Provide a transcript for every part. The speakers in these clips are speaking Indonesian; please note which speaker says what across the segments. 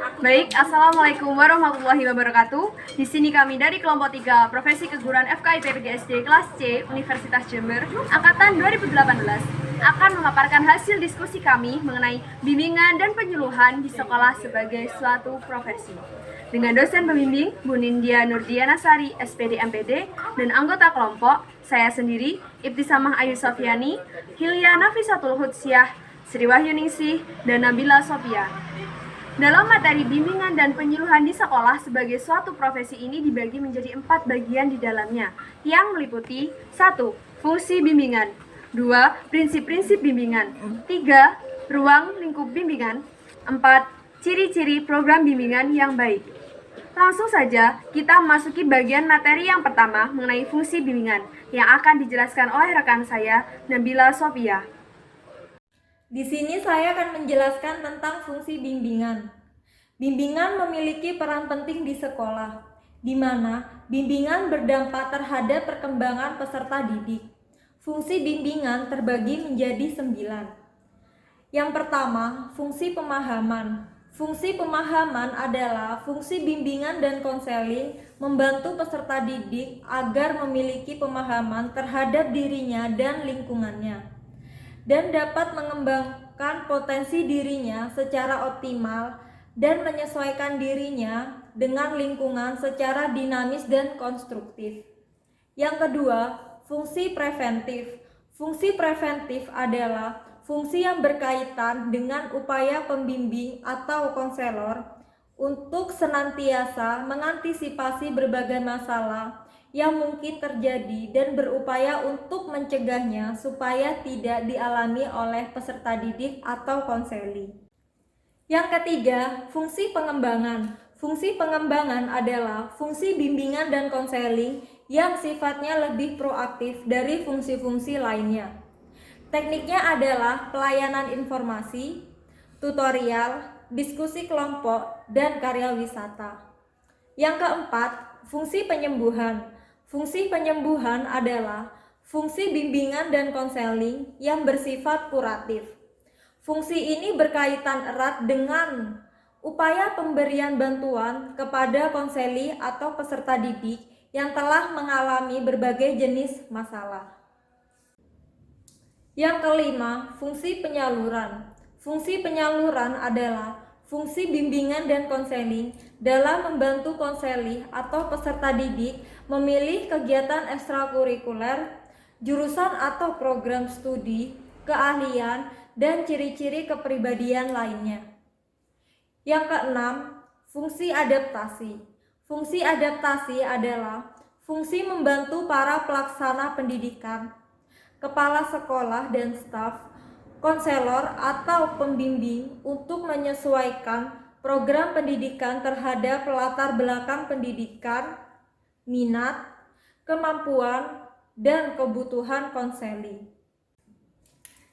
Speaker 1: Baik, Assalamualaikum warahmatullahi wabarakatuh. Di sini kami dari kelompok 3 Profesi Keguruan FKIP PGSD kelas C Universitas Jember angkatan 2018 akan memaparkan hasil diskusi kami mengenai bimbingan dan penyuluhan di sekolah sebagai suatu profesi. Dengan dosen pembimbing Bu Nindya Nurdianasari SPD MPD dan anggota kelompok saya sendiri Ibtisamah Ayu Sofiani, Hilya Nafisatul Hudsyah, Sri Wahyuningsih, dan Nabila Sofia. Dalam materi bimbingan dan penyuluhan di sekolah sebagai suatu profesi ini dibagi menjadi 4 bagian di dalamnya, yang meliputi 1. Fungsi bimbingan, 2. Prinsip-prinsip bimbingan, 3. Ruang lingkup bimbingan, 4. Ciri-ciri program bimbingan yang baik. Langsung saja, kita memasuki bagian materi yang pertama mengenai fungsi bimbingan, yang akan dijelaskan oleh rekan saya, Nabila Sofia.
Speaker 2: Di sini saya akan menjelaskan tentang fungsi bimbingan. Bimbingan memiliki peran penting di sekolah, di mana bimbingan berdampak terhadap perkembangan peserta didik. Fungsi bimbingan terbagi menjadi 9. Yang pertama, fungsi pemahaman. Fungsi pemahaman adalah fungsi bimbingan dan konseling membantu peserta didik agar memiliki pemahaman terhadap dirinya dan lingkungannya, dan dapat mengembangkan potensi dirinya secara optimal dan menyesuaikan dirinya dengan lingkungan secara dinamis dan konstruktif. Yang kedua, fungsi preventif. Fungsi preventif adalah fungsi yang berkaitan dengan upaya pembimbing atau konselor untuk senantiasa mengantisipasi berbagai masalah yang mungkin terjadi dan berupaya untuk mencegahnya supaya tidak dialami oleh peserta didik atau konseli. Yang ketiga, fungsi pengembangan. Fungsi pengembangan adalah fungsi bimbingan dan konseling yang sifatnya lebih proaktif dari fungsi-fungsi lainnya. Tekniknya adalah pelayanan informasi, tutorial, diskusi kelompok, dan karya wisata. Yang keempat, fungsi penyembuhan. Fungsi penyembuhan adalah fungsi bimbingan dan konseling yang bersifat kuratif. Fungsi ini berkaitan erat dengan upaya pemberian bantuan kepada konseli atau peserta didik yang telah mengalami berbagai jenis masalah. Yang kelima, fungsi penyaluran. Fungsi penyaluran adalah fungsi bimbingan dan konseling dalam membantu konseli atau peserta didik memilih kegiatan ekstrakurikuler, jurusan atau program studi, keahlian, dan ciri-ciri kepribadian lainnya. Yang keenam, fungsi adaptasi. Fungsi adaptasi adalah fungsi membantu para pelaksana pendidikan, kepala sekolah dan staf, konselor atau pembimbing untuk menyesuaikan program pendidikan terhadap latar belakang pendidikan, minat, kemampuan, dan kebutuhan konseli.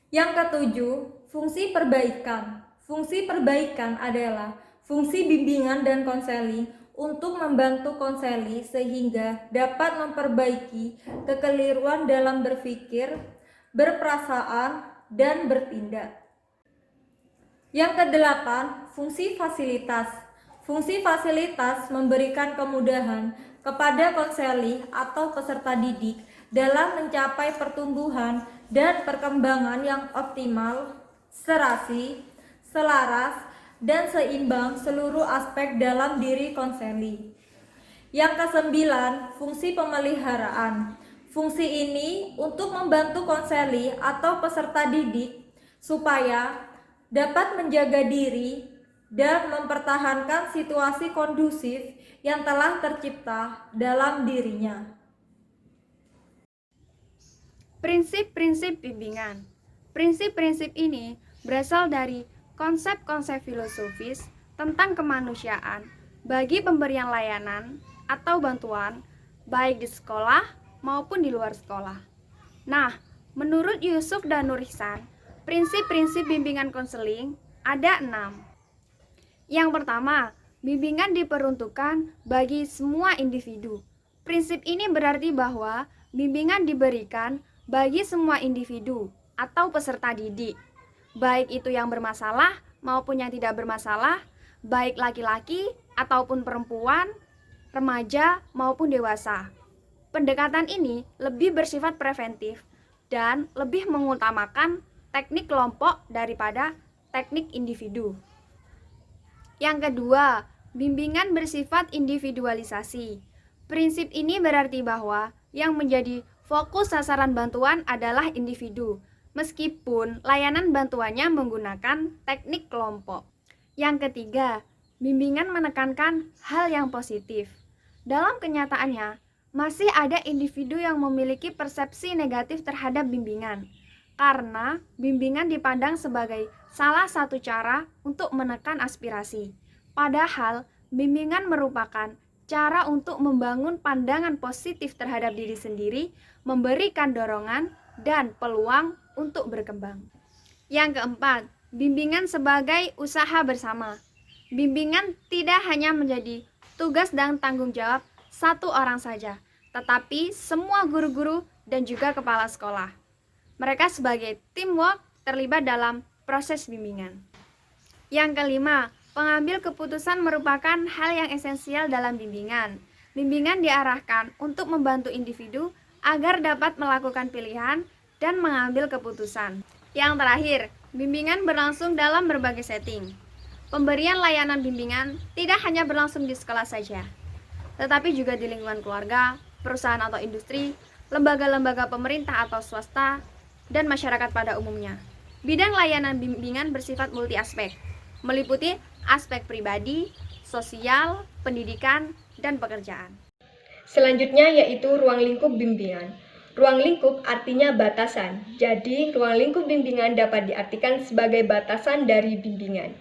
Speaker 2: Yang ketujuh, fungsi perbaikan. Fungsi perbaikan adalah fungsi bimbingan dan konseling untuk membantu konseli sehingga dapat memperbaiki kekeliruan dalam berpikir, berperasaan, dan bertindak. Yang kedelapan, fungsi fasilitas. Fungsi fasilitas memberikan kemudahan kepada konseli atau peserta didik dalam mencapai pertumbuhan dan perkembangan yang optimal, serasi, selaras, dan seimbang seluruh aspek dalam diri konseli. Yang kesembilan, fungsi pemeliharaan. Fungsi ini untuk membantu konseli atau peserta didik supaya dapat menjaga diri dan mempertahankan situasi kondusif yang telah tercipta dalam dirinya.
Speaker 3: Prinsip-prinsip bimbingan. Prinsip-prinsip ini berasal dari konsep-konsep filosofis tentang kemanusiaan bagi pemberian layanan atau bantuan baik di sekolah maupun di luar sekolah. Nah, menurut Yusuf dan Nur Ihsan, prinsip-prinsip bimbingan konseling ada 6. Yang pertama, bimbingan diperuntukkan bagi semua individu. Prinsip ini berarti bahwa bimbingan diberikan bagi semua individu atau peserta didik, baik itu yang bermasalah maupun yang tidak bermasalah, baik laki-laki ataupun perempuan, remaja maupun dewasa. Pendekatan ini lebih bersifat preventif dan lebih mengutamakan teknik kelompok daripada teknik individu. Yang kedua, bimbingan bersifat individualisasi. Prinsip ini berarti bahwa yang menjadi fokus sasaran bantuan adalah individu, meskipun layanan bantuannya menggunakan teknik kelompok. Yang ketiga, bimbingan menekankan hal yang positif. Dalam kenyataannya, masih ada individu yang memiliki persepsi negatif terhadap bimbingan, karena bimbingan dipandang sebagai salah satu cara untuk menekan aspirasi. Padahal, bimbingan merupakan cara untuk membangun pandangan positif terhadap diri sendiri, memberikan dorongan dan peluang untuk berkembang. Yang keempat, bimbingan sebagai usaha bersama. Bimbingan tidak hanya menjadi tugas dan tanggung jawab satu orang saja, tetapi semua guru-guru dan juga kepala sekolah. Mereka sebagai teamwork terlibat dalam proses bimbingan. Yang kelima, pengambil keputusan merupakan hal yang esensial dalam bimbingan. Bimbingan diarahkan untuk membantu individu agar dapat melakukan pilihan dan mengambil keputusan. Yang terakhir, bimbingan berlangsung dalam berbagai setting. Pemberian layanan bimbingan tidak hanya berlangsung di sekolah saja, tetapi juga di lingkungan keluarga, perusahaan atau industri, lembaga-lembaga pemerintah atau swasta, dan masyarakat pada umumnya. Bidang layanan bimbingan bersifat multi aspek, meliputi aspek pribadi, sosial, pendidikan, dan pekerjaan.
Speaker 4: Selanjutnya yaitu ruang lingkup bimbingan. Ruang lingkup artinya batasan, jadi ruang lingkup bimbingan dapat diartikan sebagai batasan dari bimbingan.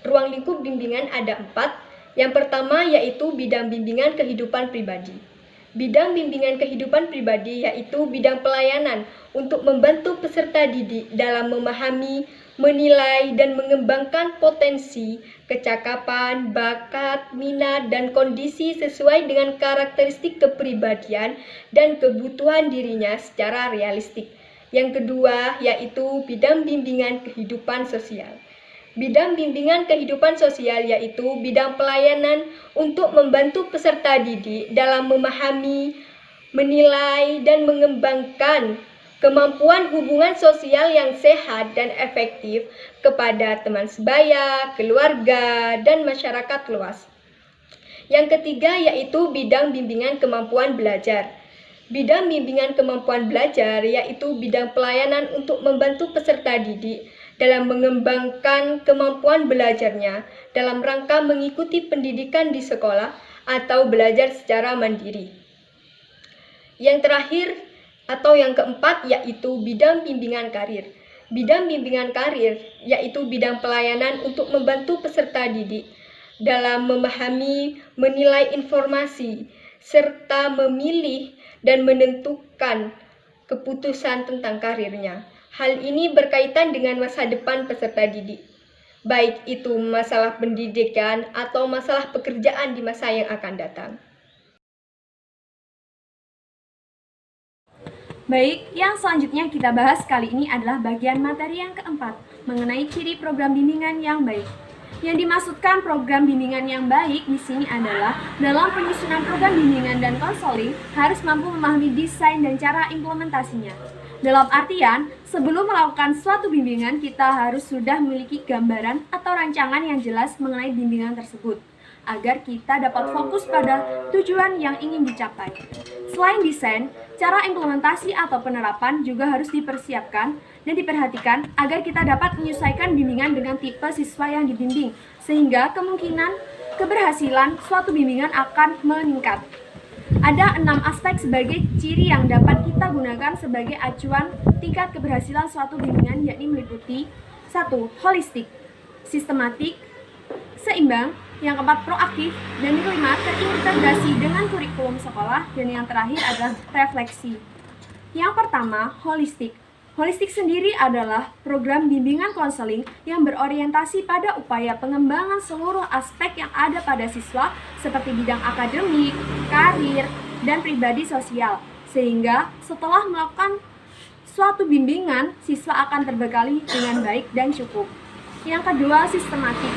Speaker 4: Ruang lingkup bimbingan ada 4. Yang pertama yaitu bidang bimbingan kehidupan pribadi. Bidang bimbingan kehidupan pribadi yaitu bidang pelayanan untuk membantu peserta didik dalam memahami, menilai, dan mengembangkan potensi, kecakapan, bakat, minat, dan kondisi sesuai dengan karakteristik kepribadian dan kebutuhan dirinya secara realistik. Yang kedua yaitu bidang bimbingan kehidupan sosial. Bidang bimbingan kehidupan sosial yaitu bidang pelayanan untuk membantu peserta didik dalam memahami, menilai, dan mengembangkan kemampuan hubungan sosial yang sehat dan efektif kepada teman sebaya, keluarga, dan masyarakat luas. Yang ketiga yaitu bidang bimbingan kemampuan belajar. Bidang bimbingan kemampuan belajar yaitu bidang pelayanan untuk membantu peserta didik dalam mengembangkan kemampuan belajarnya dalam rangka mengikuti pendidikan di sekolah atau belajar secara mandiri. Yang terakhir atau yang keempat yaitu bidang bimbingan karir. Bidang bimbingan karir yaitu bidang pelayanan untuk membantu peserta didik dalam memahami, menilai informasi, serta memilih dan menentukan keputusan tentang karirnya. Hal ini berkaitan dengan masa depan peserta didik, baik itu masalah pendidikan atau masalah pekerjaan di masa yang akan datang.
Speaker 1: Baik, yang selanjutnya kita bahas kali ini adalah bagian materi yang keempat, mengenai ciri program bimbingan yang baik. Yang dimaksudkan program bimbingan yang baik di sini adalah dalam penyusunan program bimbingan dan konseling harus mampu memahami desain dan cara implementasinya. Dalam artian, sebelum melakukan suatu bimbingan, kita harus sudah memiliki gambaran atau rancangan yang jelas mengenai bimbingan tersebut, agar kita dapat fokus pada tujuan yang ingin dicapai. Selain desain, cara implementasi atau penerapan juga harus dipersiapkan dan diperhatikan agar kita dapat menyesuaikan bimbingan dengan tipe siswa yang dibimbing, sehingga kemungkinan keberhasilan suatu bimbingan akan meningkat. Ada 6 aspek sebagai ciri yang dapat kita gunakan sebagai acuan tingkat keberhasilan suatu bimbingan, yakni meliputi 1. Holistik, sistematik, seimbang, yang keempat proaktif, dan yang kelima terintegrasi dengan kurikulum sekolah, dan yang terakhir adalah refleksi. Yang pertama, holistik. Holistik sendiri adalah program bimbingan konseling yang berorientasi pada upaya pengembangan seluruh aspek yang ada pada siswa seperti bidang akademik, karir, dan pribadi sosial. Sehingga setelah melakukan suatu bimbingan, siswa akan terbekali dengan baik dan cukup. Yang kedua, sistematik.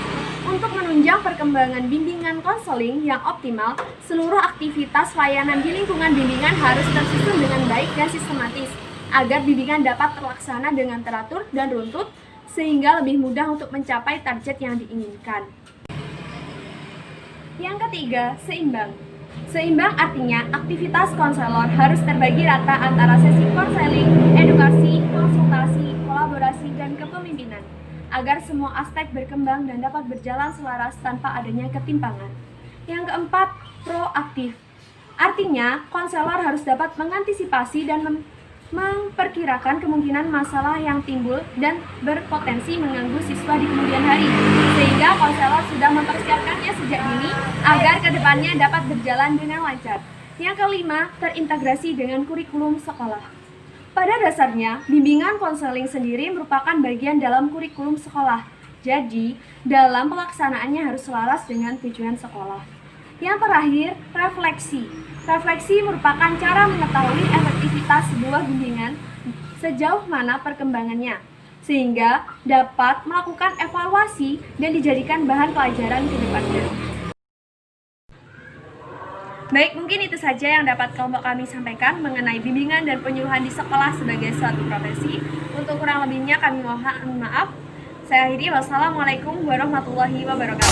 Speaker 1: Untuk menunjang perkembangan bimbingan konseling yang optimal, seluruh aktivitas layanan di lingkungan bimbingan harus tersusun dengan baik dan sistematis, agar bimbingan dapat terlaksana dengan teratur dan runtut, sehingga lebih mudah untuk mencapai target yang diinginkan. Yang ketiga, seimbang. Seimbang artinya aktivitas konselor harus terbagi rata antara sesi konseling, edukasi, konsultasi, kolaborasi, dan kepemimpinan, agar semua aspek berkembang dan dapat berjalan selaras tanpa adanya ketimpangan. Yang keempat, proaktif. Artinya, konselor harus dapat mengantisipasi dan memperkirakan kemungkinan masalah yang timbul dan berpotensi mengganggu siswa di kemudian hari, sehingga konselor sudah mempersiapkannya sejak dini agar kedepannya dapat berjalan dengan lancar. Yang kelima, terintegrasi dengan kurikulum sekolah. Pada dasarnya, bimbingan konseling sendiri merupakan bagian dalam kurikulum sekolah. Jadi, dalam pelaksanaannya harus selaras dengan tujuan sekolah. Yang terakhir, refleksi. Refleksi merupakan cara mengetahui efektivitas sebuah bimbingan sejauh mana perkembangannya, sehingga dapat melakukan evaluasi dan dijadikan bahan pelajaran ke depannya. Baik, mungkin itu saja yang dapat kelompok kami sampaikan mengenai bimbingan dan penyuluhan di sekolah sebagai suatu profesi. Untuk kurang lebihnya kami mohon maaf. Saya akhiri, wassalamualaikum warahmatullahi wabarakatuh.